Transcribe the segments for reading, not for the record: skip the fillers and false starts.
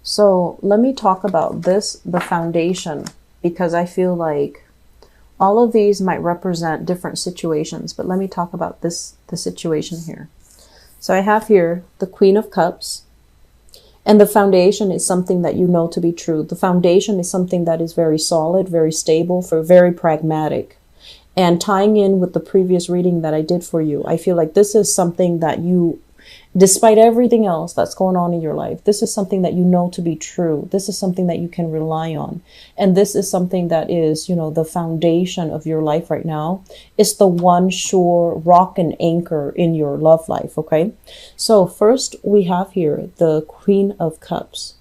So let me talk about this, the foundation, because I feel like all of these might represent different situations, but let me talk about this, the situation here. So I have here the Queen of Cups, and the foundation is something that you know to be true. The foundation is something that is very solid, very stable, very pragmatic. And tying in with the previous reading that I did for you, I feel like this is something that you, despite everything else that's going on in your life, this is something that you know to be true. This is something that you can rely on. And this is something that is, you know, the foundation of your life right now. It's the one sure rock and anchor in your love life, okay? So first we have here the Queen of Cups.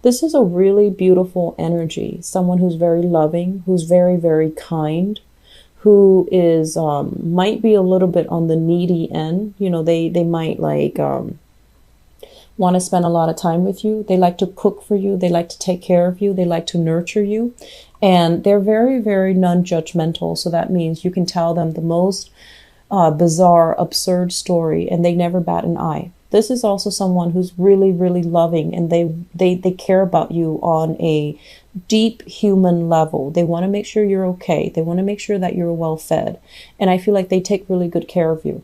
This is a really beautiful energy. Someone who's very loving, who's very kind, who is might be a little bit on the needy end. You know, they might like want to spend a lot of time with you. They like to cook for you. They like to take care of you. They like to nurture you. And they're very non-judgmental. So that means you can tell them the most bizarre, absurd story and they never bat an eye. This is also someone who's really loving, and they care about you on a deep human level. They want to make sure you're okay. They want to make sure that you're well fed. And I feel like they take really good care of you.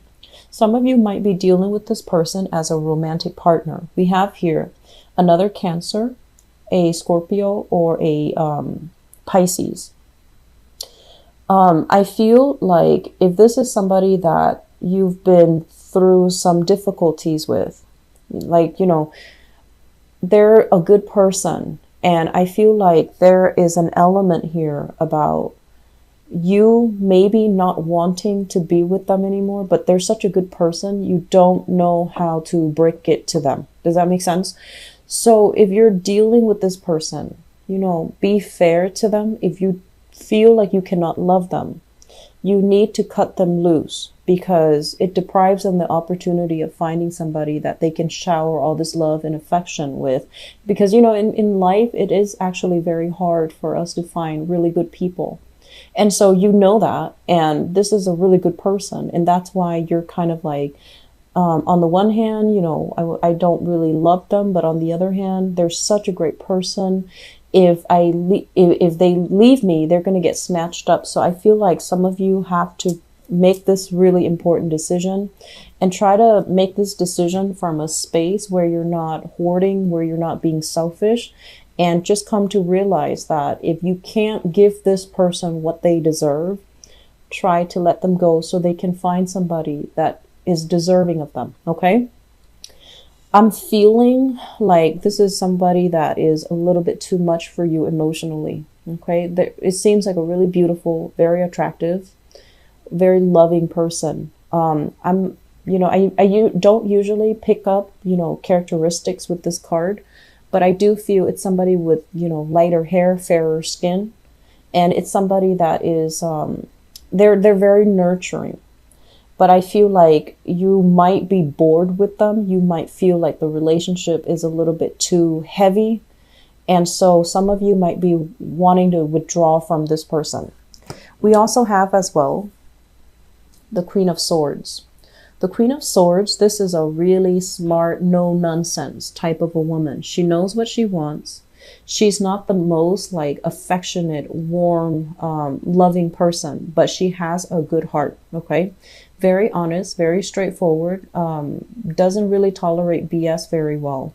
Some of you might be dealing with this person as a romantic partner. We have here another Cancer, a Scorpio, or a Pisces. I feel like if this is somebody that you've been through some difficulties with, like, you know, they're a good person. And I feel like there is an element here about you maybe not wanting to be with them anymore, but they're such a good person, you don't know how to break it to them. Does that make sense? So if you're dealing with this person, you know, be fair to them. If you feel like you cannot love them, you need to cut them loose, because it deprives them the opportunity of finding somebody that they can shower all this love and affection with. Because, you know, in life, it is actually very hard for us to find really good people. And so you know that, and this is a really good person. And that's why you're kind of like, on the one hand, you know, I don't really love them, but on the other hand, they're such a great person. If they leave me, they're going to get snatched up. So I feel like some of you have to make this really important decision, and try to make this decision from a space where you're not hoarding, where you're not being selfish, and just come to realize that if you can't give this person what they deserve, try to let them go so they can find somebody that is deserving of them. Okay? I'm feeling like this is somebody that is a little bit too much for you emotionally. Okay? It seems like a really beautiful, very attractive, very loving person. I'm, you know, I don't usually pick up, you know, characteristics with this card, but I do feel it's somebody with, you know, lighter hair, fairer skin, and it's somebody that is, they're very nurturing. But I feel like you might be bored with them. You might feel like the relationship is a little bit too heavy. And so some of you might be wanting to withdraw from this person. We also have as well the Queen of Swords. The Queen of Swords, this is a really smart, no-nonsense type of a woman. She knows what she wants. She's not the most like affectionate, warm, loving person, but she has a good heart, okay? Very honest, very straightforward, doesn't really tolerate BS very well.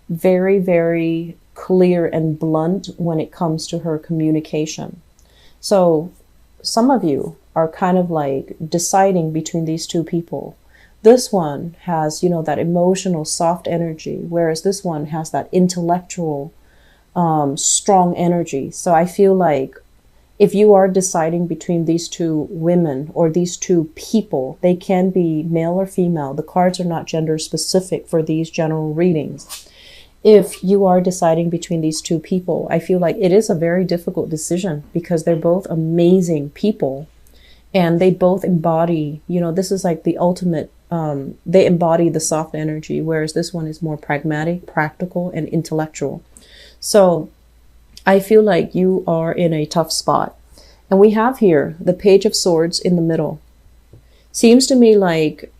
Very clear and blunt when it comes to her communication. So some of you are kind of like deciding between these two people. This one has, you know, that emotional, soft energy, whereas this one has that intellectual, strong energy. So I feel like if you are deciding between these two women or these two people, they can be male or female. The cards are not gender specific for these general readings. If you are deciding between these two people, I feel like it is a very difficult decision, because they're both amazing people and they both embody, you know, this is like the ultimate, they embody the soft energy, whereas this one is more pragmatic, practical, and intellectual. So I feel like you are in a tough spot. And we have here the Page of Swords in the middle. Seems to me like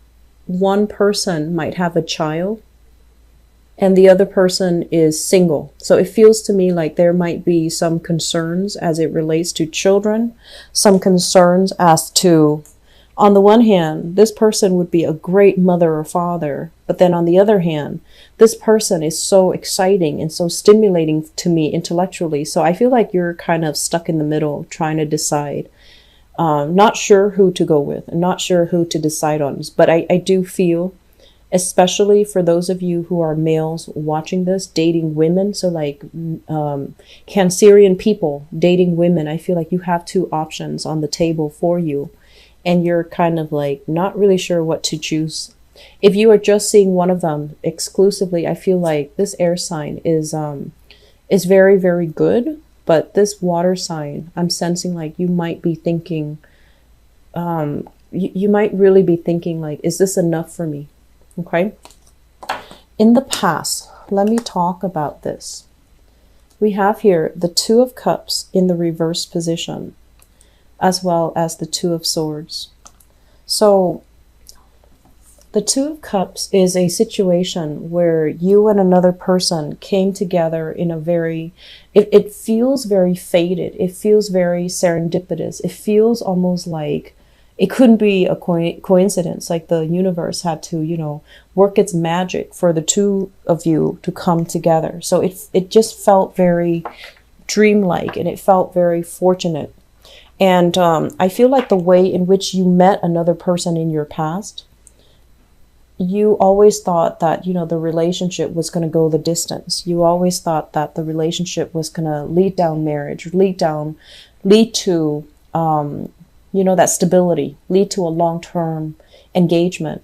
one person might have a child, and the other person is single. So it feels to me like there might be some concerns as it relates to children, some concerns as to, on the one hand, this person would be a great mother or father, but then on the other hand, this person is so exciting and so stimulating to me intellectually. So I feel like you're kind of stuck in the middle trying to decide. Not sure who to go with and not sure who to decide on. But I do feel, especially for those of you who are males watching this, dating women, so like Cancerian people dating women, I feel like you have two options on the table for you, and you're kind of like not really sure what to choose. If you are just seeing one of them exclusively, I feel like this air sign is very, very good. But this water sign, I'm sensing like you might be thinking, you might really be thinking like, is this enough for me? Okay. In the past, let me talk about this. We have here the Two of Cups in the reverse position, as well as the Two of Swords. So the Two of Cups is a situation where you and another person came together in a very, it feels very fated. It feels very serendipitous. It feels almost like it couldn't be a coincidence, like the universe had to, you know, work its magic for the two of you to come together. So it just felt very dreamlike, and it felt very fortunate. And I feel like the way in which you met another person in your past, you always thought that, you know, the relationship was going to go the distance. You always thought that the relationship was going to lead down marriage, lead to, you know, that stability, lead to a long-term engagement.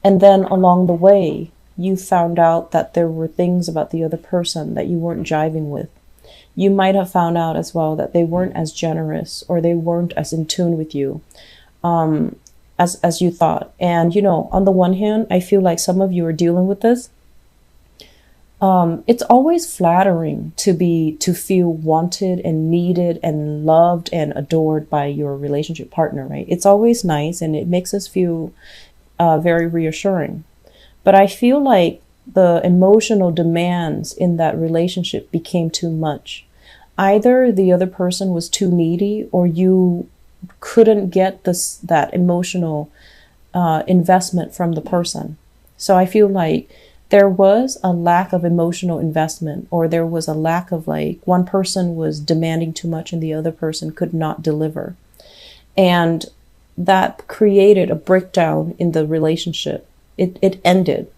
And then along the way, you found out that there were things about the other person that you weren't jiving with. You might have found out as well that they weren't as generous, or they weren't as in tune with you. As you thought. And, you know, on the one hand, I feel like some of you are dealing with this. It's always flattering to feel wanted and needed and loved and adored by your relationship partner, right? It's always nice, and it makes us feel very reassuring. But I feel like the emotional demands in that relationship became too much. Either the other person was too needy, or you couldn't get that emotional investment from the person. So I feel like there was a lack of emotional investment, or there was a lack of, like, one person was demanding too much and the other person could not deliver. And that created a breakdown in the relationship. It ended.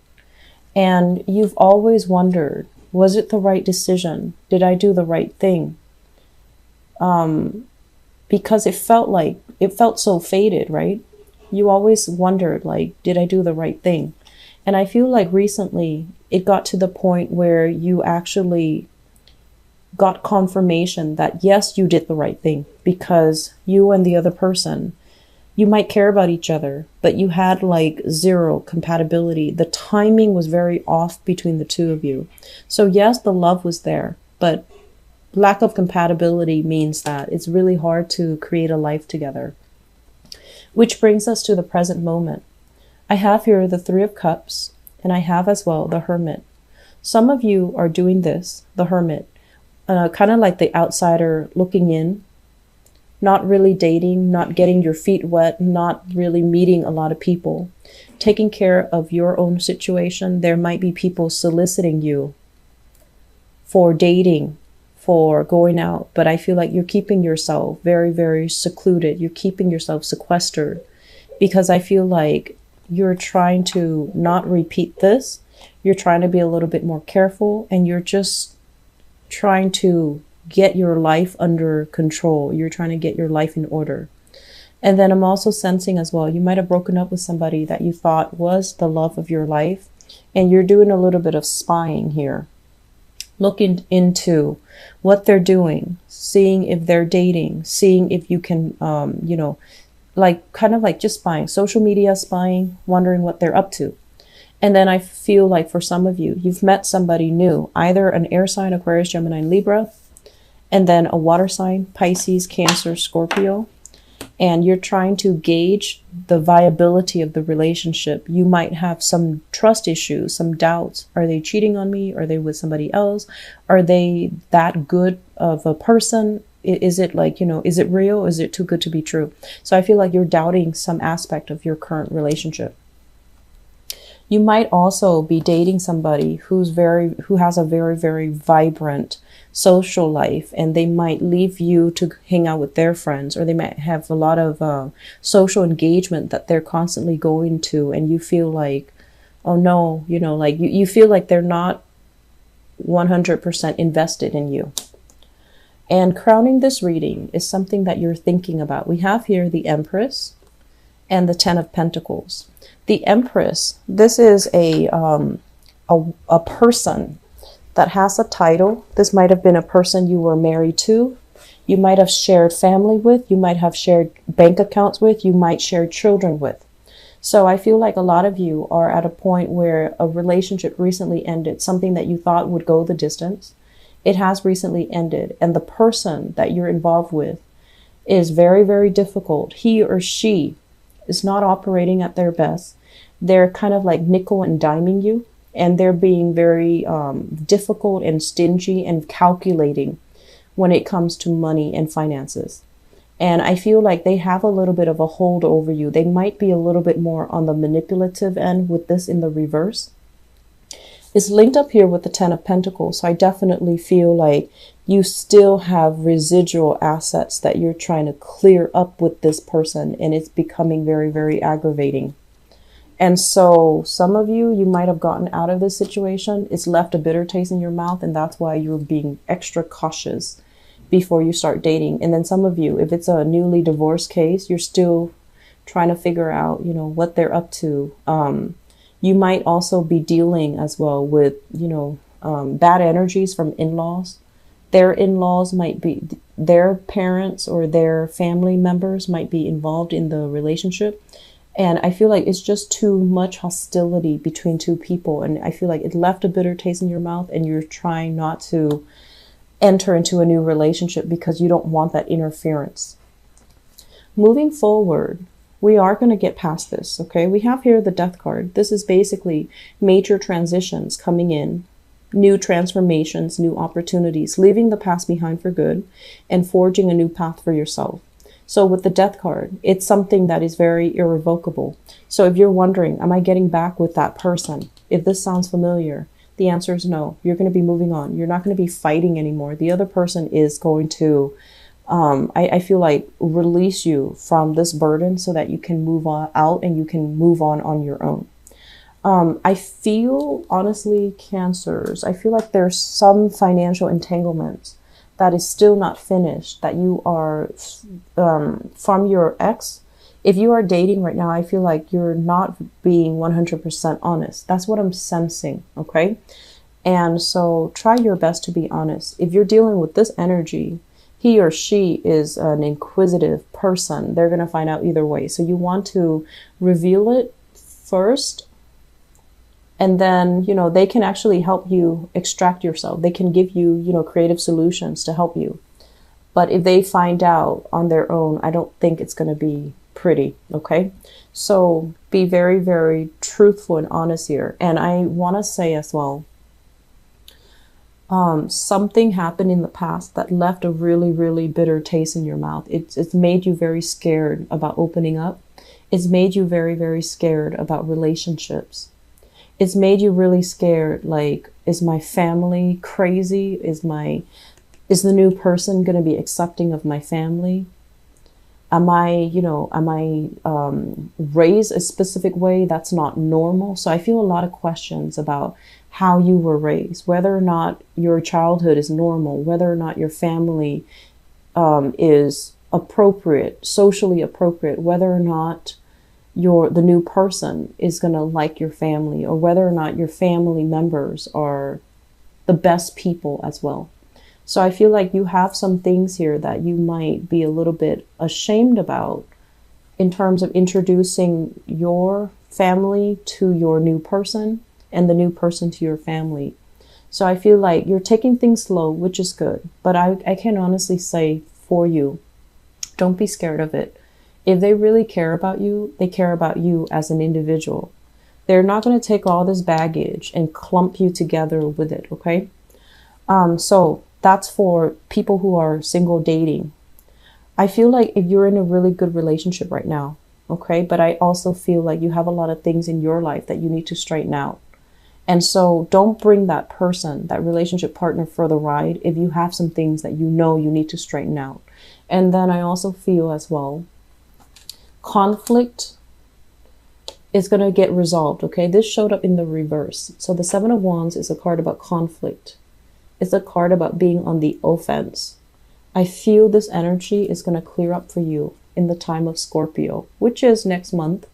And you've always wondered, was it the right decision? Did I do the right thing? Because it felt so fated, right? You always wondered, like, did I do the right thing? And I feel like recently it got to the point where you actually got confirmation that yes, you did the right thing, because you and the other person, you might care about each other, but you had like zero compatibility. The timing was very off between the two of you. So yes, the love was there, but lack of compatibility means that it's really hard to create a life together. Which brings us to the present moment. I have here the Three of Cups, and I have as well the Hermit. Some of you are doing this, the Hermit, kind of like the outsider looking in, not really dating, not getting your feet wet, not really meeting a lot of people, taking care of your own situation. There might be people soliciting you for dating, for going out, but I feel like you're keeping yourself very, very secluded. You're keeping yourself sequestered, because I feel like you're trying to not repeat this. You're trying to be a little bit more careful, and you're just trying to get your life under control. You're trying to get your life in order. And then I'm also sensing as well, you might have broken up with somebody that you thought was the love of your life, and you're doing a little bit of spying here. Looking into what they're doing, seeing if they're dating, seeing if you can, you know, like kind of like just spying, social media spying, wondering what they're up to. And then I feel like for some of you, you've met somebody new, either an air sign, Aquarius, Gemini, Libra, and then a water sign, Pisces, Cancer, Scorpio. and you're trying to gauge the viability of the relationship. You might have some trust issues, some doubts. Are they cheating on me? Are they with somebody else? Are they that good of a person? Is it like, is it real? Is it too good to be true? So I feel like you're doubting some aspect of your current relationship. You might also be dating somebody who has a very, very vibrant social life, and they might leave you to hang out with their friends, or they might have a lot of social engagement that they're constantly going to, and you feel like, oh no, like you feel like they're not 100% invested in you. And crowning this reading is something that you're thinking about. We have here the Empress and the Ten of Pentacles. The Empress, this is a person that has a title. This might have been a person you were married to. You might have shared family with. You might have shared bank accounts with. You might share children with. So I feel like a lot of you are at a point where a relationship recently ended, something that you thought would go the distance. It has recently ended, and the person that you're involved with is very, very difficult. He or she is not operating at their best. They're kind of like nickel and diming you, and they're being very difficult and stingy and calculating when it comes to money and finances. And I feel like they have a little bit of a hold over you. They might be a little bit more on the manipulative end with this in the reverse. It's linked up here with the Ten of Pentacles. So I definitely feel like you still have residual assets that you're trying to clear up with this person, and it's becoming very, very aggravating. And so some of you might have gotten out of this situation. It's left a bitter taste in your mouth, and that's why you're being extra cautious before you start dating. And then some of you, if it's a newly divorced case, you're still trying to figure out, what they're up to. You might also be dealing as well with, bad energies from in-laws. Their in-laws might be, their parents or their family members might be involved in the relationship. And I feel like it's just too much hostility between two people. And I feel like it left a bitter taste in your mouth, and you're trying not to enter into a new relationship because you don't want that interference. Moving forward, we are going to get past this, okay? We have here the Death card. This is basically major transitions coming in, new transformations, new opportunities, leaving the past behind for good and forging a new path for yourself. So with the Death card, it's something that is very irrevocable. So if you're wondering, am I getting back with that person? If this sounds familiar, the answer is no. You're going to be moving on. You're not going to be fighting anymore. The other person is going to, I feel like, release you from this burden so that you can move on out and you can move on your own. I feel, honestly, Cancers, I feel like there's some financial entanglements that is still not finished, that you are, from your ex. If you are dating right now, I feel like you're not being 100% honest. That's what I'm sensing, okay? And so try your best to be honest. If you're dealing with this energy, he or she is an inquisitive person. They're going to find out either way. So you want to reveal it first, and then, they can actually help you extract yourself. They can give you, creative solutions to help you. But if they find out on their own, I don't think it's going to be pretty, okay? So be very, very truthful and honest here. And I want to say as well, something happened in the past that left a really, really bitter taste in your mouth. It's made you very scared about opening up. It's made you very, very scared about relationships. It's made you really scared, like, is my family crazy? Is the new person going to be accepting of my family? Am I raised a specific way that's not normal? So I feel a lot of questions about how you were raised, whether or not your childhood is normal, whether or not your family is appropriate, socially appropriate, whether or not the new person is going to like your family, or whether or not your family members are the best people as well. So I feel like you have some things here that you might be a little bit ashamed about in terms of introducing your family to your new person and the new person to your family. So I feel like you're taking things slow, which is good. But I can honestly say for you, don't be scared of it. If they really care about you, they care about you as an individual. They're not going to take all this baggage and clump you together with it, okay? So that's for people who are single dating. I feel like if you're in a really good relationship right now, okay, but I also feel like you have a lot of things in your life that you need to straighten out. And so don't bring that person, that relationship partner for the ride if you have some things that you know you need to straighten out. And then I also feel as well, conflict is going to get resolved, okay? This showed up in the reverse. So the Seven of Wands is a card about conflict. It's a card about being on the offense. I feel this energy is going to clear up for you in the time of Scorpio, which is next month,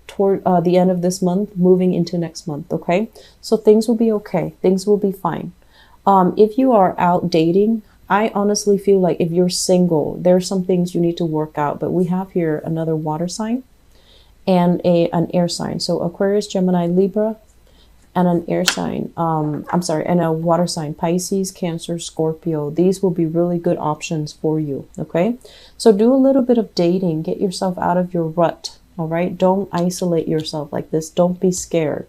toward the end of this month, moving into next month, okay? So things will be okay. Things will be fine. If you are out dating, I honestly feel like if you're single, there are some things you need to work out. But we have here another water sign and an air sign. So Aquarius, Gemini, Libra, and an air sign. And a water sign, Pisces, Cancer, Scorpio. These will be really good options for you, okay? So do a little bit of dating. Get yourself out of your rut, all right? Don't isolate yourself like this. Don't be scared.